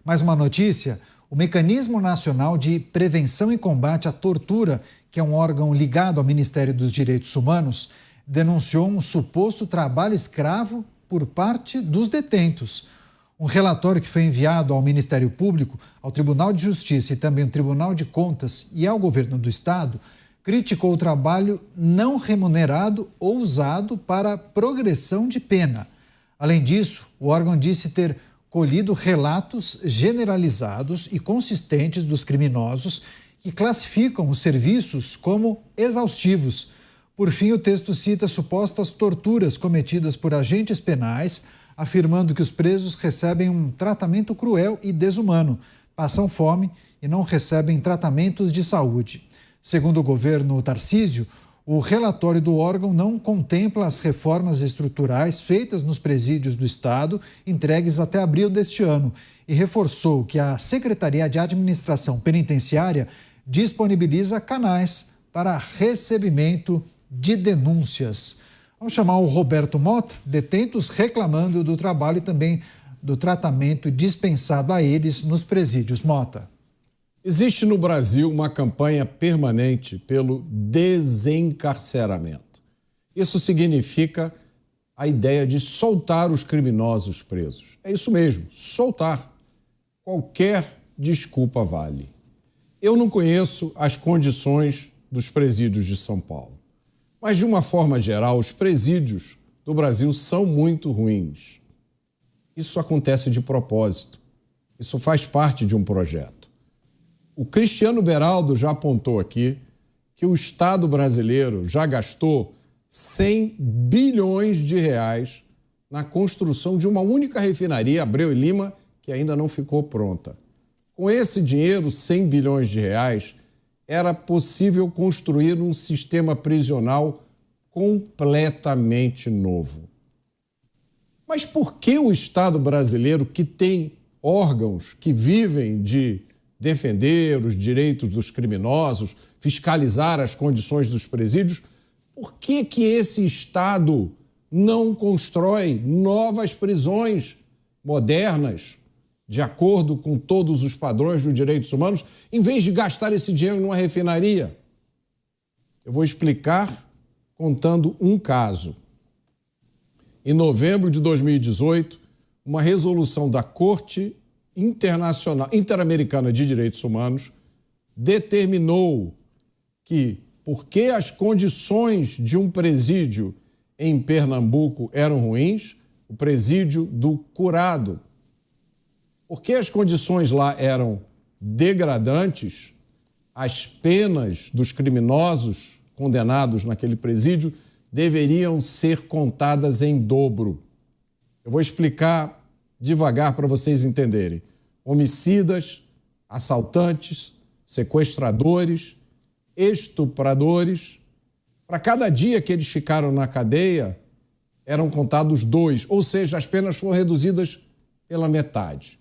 Mais uma notícia: o Mecanismo Nacional de Prevenção e Combate à Tortura, que é um órgão ligado ao Ministério dos Direitos Humanos, denunciou um suposto trabalho escravo por parte dos detentos. Um relatório que foi enviado ao Ministério Público, ao Tribunal de Justiça e também ao Tribunal de Contas e ao Governo do Estado criticou o trabalho não remunerado ou usado para progressão de pena. Além disso, o órgão disse ter colhido relatos generalizados e consistentes dos criminosos que classificam os serviços como exaustivos. Por fim, o texto cita supostas torturas cometidas por agentes penais, afirmando que os presos recebem um tratamento cruel e desumano, passam fome e não recebem tratamentos de saúde. Segundo o governo Tarcísio, o relatório do órgão não contempla as reformas estruturais feitas nos presídios do Estado, entregues até abril deste ano, e reforçou que a Secretaria de Administração Penitenciária disponibiliza canais para recebimento de denúncias. Vamos chamar o Roberto Mota, detentos reclamando do trabalho e também do tratamento dispensado a eles nos presídios. Mota. Existe no Brasil uma campanha permanente pelo desencarceramento. Isso significa a ideia de soltar os criminosos presos. É isso mesmo, soltar. Qualquer desculpa vale. Eu não conheço as condições dos presídios de São Paulo, mas de uma forma geral, os presídios do Brasil são muito ruins. Isso acontece de propósito. Isso faz parte de um projeto. O Cristiano Beraldo já apontou aqui que o Estado brasileiro já gastou 100 bilhões de reais na construção de uma única refinaria, Abreu e Lima, que ainda não ficou pronta. Com esse dinheiro, 100 bilhões de reais, era possível construir um sistema prisional completamente novo. Mas por que o Estado brasileiro, que tem órgãos que vivem de defender os direitos dos criminosos, fiscalizar as condições dos presídios, por que esse Estado não constrói novas prisões modernas, de acordo com todos os padrões dos direitos humanos, em vez de gastar esse dinheiro numa refinaria? Eu vou explicar contando um caso. Em novembro de 2018, uma resolução da Corte Interamericana de Direitos Humanos determinou que, porque as condições de um presídio em Pernambuco eram ruins, o presídio do Curado, porque as condições lá eram degradantes, as penas dos criminosos condenados naquele presídio deveriam ser contadas em dobro. Eu vou explicar devagar para vocês entenderem. Homicidas, assaltantes, sequestradores, estupradores. Para cada dia que eles ficaram na cadeia, eram contados 2, ou seja, as penas foram reduzidas pela metade.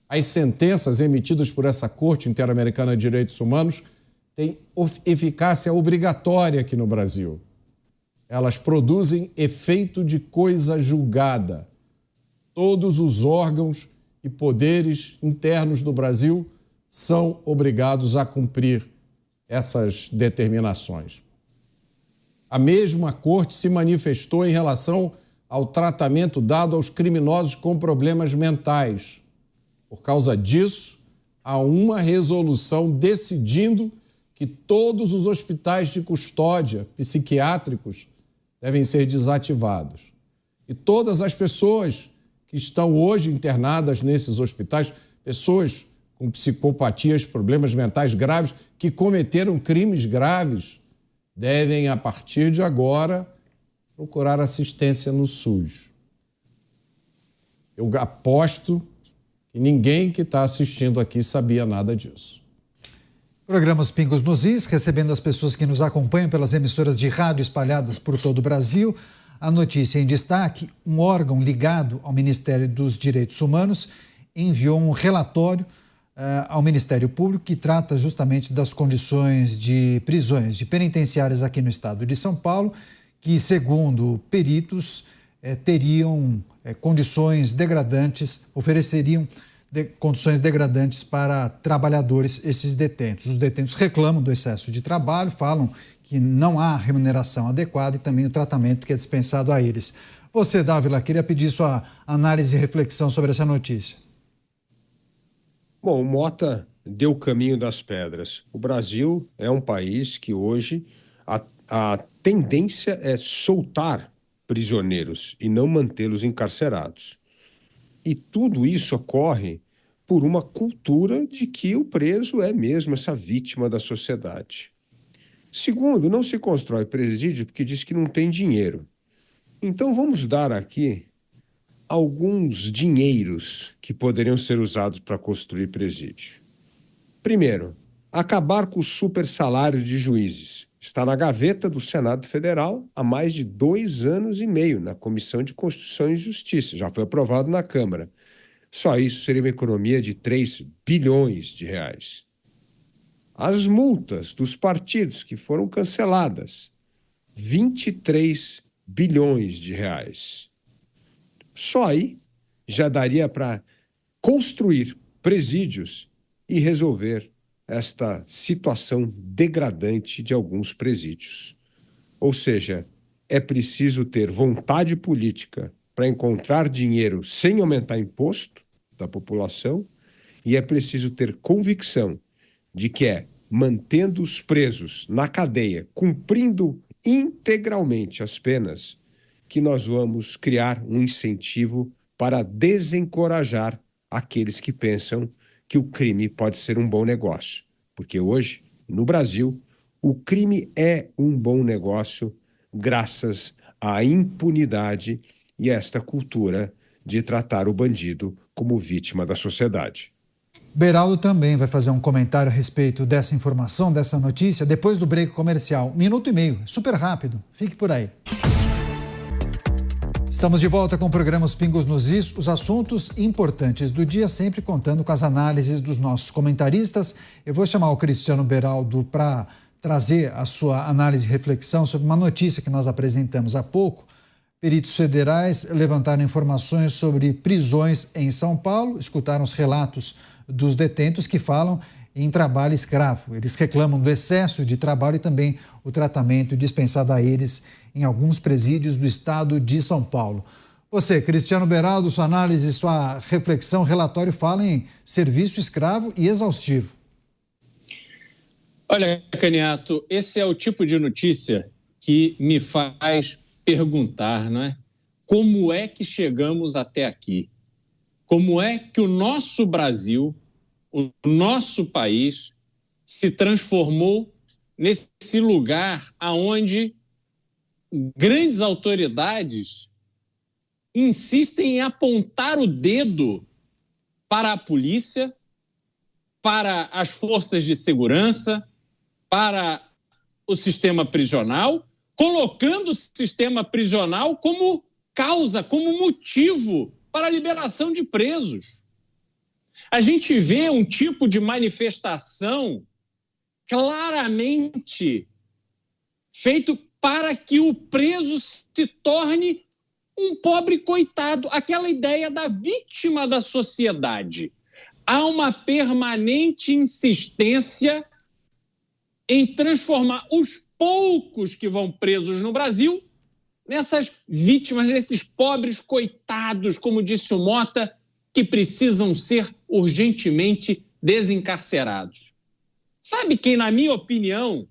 As sentenças emitidas por essa Corte Interamericana de Direitos Humanos têm eficácia obrigatória aqui no Brasil. Elas produzem efeito de coisa julgada. Todos os órgãos e poderes internos do Brasil são obrigados a cumprir essas determinações. A mesma Corte se manifestou em relação ao tratamento dado aos criminosos com problemas mentais. Por causa disso, há uma resolução decidindo que todos os hospitais de custódia psiquiátricos devem ser desativados. E todas as pessoas que estão hoje internadas nesses hospitais, pessoas com psicopatias, problemas mentais graves, que cometeram crimes graves, devem, a partir de agora, procurar assistência no SUS. Eu aposto que ninguém que está assistindo aqui sabia nada disso. Programas Pingos nos Is, recebendo as pessoas que nos acompanham pelas emissoras de rádio espalhadas por todo o Brasil. A notícia em destaque: um órgão ligado ao Ministério dos Direitos Humanos enviou um relatório ao Ministério Público que trata justamente das condições de prisões, de penitenciárias aqui no estado de São Paulo, que, segundo peritos, teriam condições degradantes, ofereceriam condições degradantes para trabalhadores, esses detentos. Os detentos reclamam do excesso de trabalho, falam que não há remuneração adequada e também o tratamento que é dispensado a eles. Você, Dávila, queria pedir sua análise e reflexão sobre essa notícia. Bom, o Mota deu o caminho das pedras. O Brasil é um país que hoje a tendência é soltar prisioneiros e não mantê-los encarcerados. E tudo isso ocorre por uma cultura de que o preso é mesmo essa vítima da sociedade. Segundo, não se constrói presídio porque diz que não tem dinheiro. Então vamos dar aqui alguns dinheiros que poderiam ser usados para construir presídio. Primeiro, acabar com os super salários de juízes. Está na gaveta do Senado Federal há mais de 2 anos e meio, na Comissão de Constituição e Justiça. Já foi aprovado na Câmara. Só isso seria uma economia de 3 bilhões de reais. As multas dos partidos que foram canceladas, 23 bilhões de reais. Só aí já daria para construir presídios e resolver esta situação degradante de alguns presídios. Ou seja, é preciso ter vontade política para encontrar dinheiro sem aumentar imposto da população e é preciso ter convicção de que é mantendo os presos na cadeia, cumprindo integralmente as penas, que nós vamos criar um incentivo para desencorajar aqueles que pensam que o crime pode ser um bom negócio. Porque hoje, no Brasil, o crime é um bom negócio graças à impunidade e a esta cultura de tratar o bandido como vítima da sociedade. Beraldo também vai fazer um comentário a respeito dessa informação, dessa notícia, depois do break comercial. 1 minuto e meio, super rápido. Fique por aí. Estamos de volta com o programa Os Pingos nos Is, os assuntos importantes do dia, sempre contando com as análises dos nossos comentaristas. Eu vou chamar o Cristiano Beraldo para trazer a sua análise e reflexão sobre uma notícia que nós apresentamos há pouco. Peritos federais levantaram informações sobre prisões em São Paulo, escutaram os relatos dos detentos que falam em trabalho escravo. Eles reclamam do excesso de trabalho e também o tratamento dispensado a eles em alguns presídios do estado de São Paulo. Você, Cristiano Beraldo, sua análise, sua reflexão, relatório fala em serviço escravo e exaustivo. Olha, Caniato, esse é o tipo de notícia que me faz perguntar, não é? Como é que chegamos até aqui? Como é que o nosso Brasil, o nosso país, se transformou nesse lugar onde grandes autoridades insistem em apontar o dedo para a polícia, para as forças de segurança, para o sistema prisional, colocando o sistema prisional como causa, como motivo para a liberação de presos. A gente vê um tipo de manifestação claramente feito para que o preso se torne um pobre coitado, aquela ideia da vítima da sociedade. Há uma permanente insistência em transformar os poucos que vão presos no Brasil nessas vítimas, nesses pobres coitados, como disse o Mota, que precisam ser urgentemente desencarcerados. Sabe quem, na minha opinião,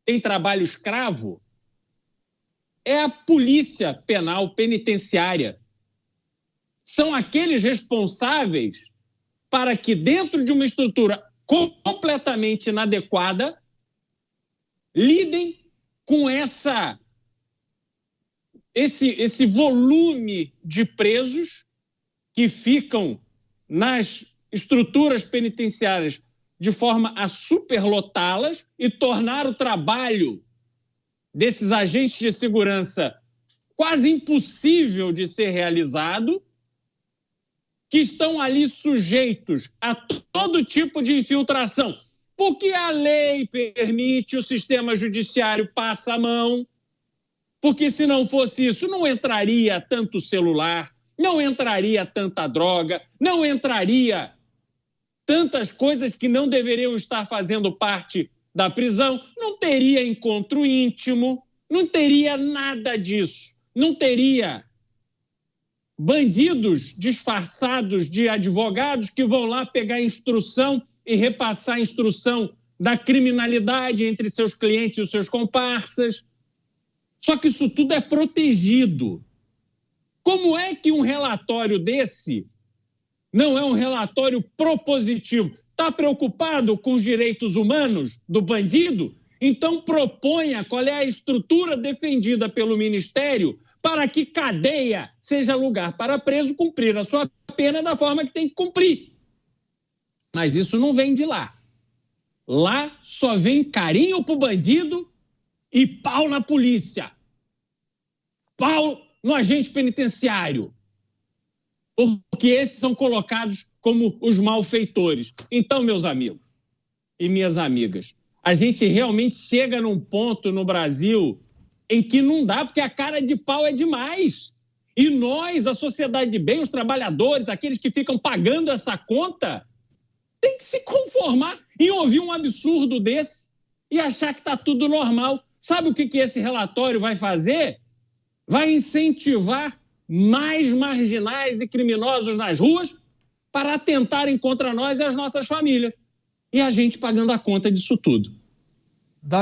tem trabalho escravo? É a polícia penal penitenciária. São aqueles responsáveis para que, dentro de uma estrutura completamente inadequada, lidem com esse volume de presos que ficam nas estruturas penitenciárias de forma a superlotá-las e tornar o trabalho desses agentes de segurança quase impossível de ser realizado, que estão ali sujeitos a todo tipo de infiltração, porque a lei permite, o sistema judiciário passa a mão, porque se não fosse isso, não entraria tanto celular, não entraria tanta droga, não entraria tantas coisas que não deveriam estar fazendo parte da prisão, não teria encontro íntimo, não teria nada disso, não teria bandidos disfarçados de advogados que vão lá pegar instrução e repassar a instrução da criminalidade entre seus clientes e os seus comparsas. Só que isso tudo é protegido. Como é que um relatório desse não é um relatório propositivo? Está preocupado com os direitos humanos do bandido? Então proponha qual é a estrutura defendida pelo Ministério para que cadeia seja lugar para preso cumprir a sua pena da forma que tem que cumprir. Mas isso não vem de lá. Lá só vem carinho pro bandido e pau na polícia. Pau no agente penitenciário. Porque esses são colocados como os malfeitores. Então, meus amigos e minhas amigas, a gente realmente chega num ponto no Brasil em que não dá, porque a cara de pau é demais. E nós, a sociedade de bem, os trabalhadores, aqueles que ficam pagando essa conta, tem que se conformar em ouvir um absurdo desse e achar que está tudo normal. Sabe o que esse relatório vai fazer? Vai incentivar mais marginais e criminosos nas ruas para atentarem contra nós e as nossas famílias. E a gente pagando a conta disso tudo.